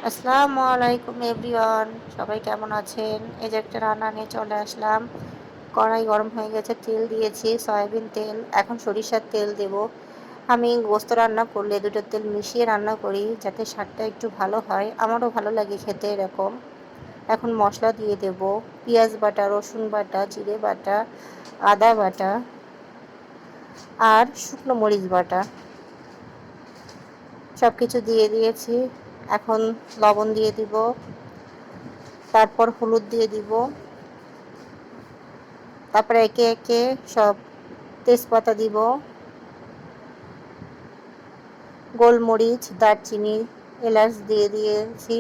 আসসালামু আলাইকুম এভরিওয়ান, সবাই কেমন আছেন? এই যে একটা রান্না নিয়ে চলে আসলাম। কড়াই গরম হয়ে গেছে, তেল দিয়েছি, সয়াবিন তেল। এখন সরিষার তেল দেব। আমি গোস্ত রান্না করলে দুটো তেল মিশিয়ে রান্না করি যাতে স্বাদটা একটু ভালো হয়। আমারও ভালো লাগে খেতে এরকম। এখন মশলা দিয়ে দেব, পেঁয়াজ বাটা, রসুন বাটা, জিরে বাটা, আদা বাটা আর শুকনো মরিচ বাটা সব কিছু দিয়ে দিয়েছি। এখন লবণ দিয়ে দিব, তারপর হলুদ দিয়ে দিব, তারপরে একে একে সব তেজপাতা দিব, গোলমরিচ, দারচিনি, এলাচ দিয়ে দিয়েছি।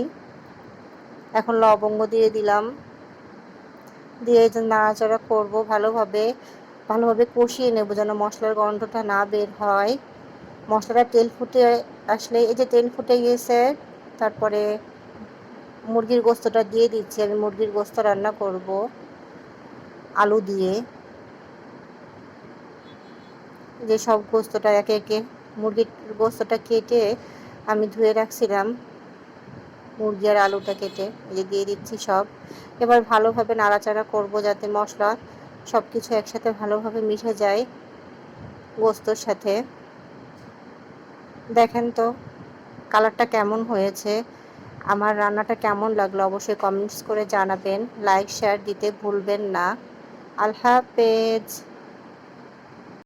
এখন লবঙ্গ দিয়ে দিলাম, দিয়ে নাড়াচাড়া করবো ভালোভাবে। ভালোভাবে কষিয়ে নেব যেন মশলার গন্ধটা না বের হয়। মশলাটা তেল ফুটে আসলে, এই যে তেল ফুটে গেছে, তারপরে মুরগির গোস্তটা দিয়ে দিচ্ছি। আমি মুরগির গোস্ত রান্না করব আলু দিয়ে। যে সব গোস্তটা একে একে, মুরগির গোস্তটা কেটে আমি ধুয়ে রাখছিলাম, মুরগি আর আলুটা কেটে এই যে দিয়ে দিচ্ছি সব। এবার ভালোভাবে নাড়াচাড়া করব যাতে মশলা সব কিছু একসাথে ভালোভাবে মিশে যায় গোস্তর সাথে। দেখেন তো কালারটা কেমন হয়েছে, আমার রান্নাটা কেমন লাগলো অবশ্যই কমেন্টস করে জানাবেন। লাইক শেয়ার দিতে ভুলবেন না। আল্লাহ হাফেজ।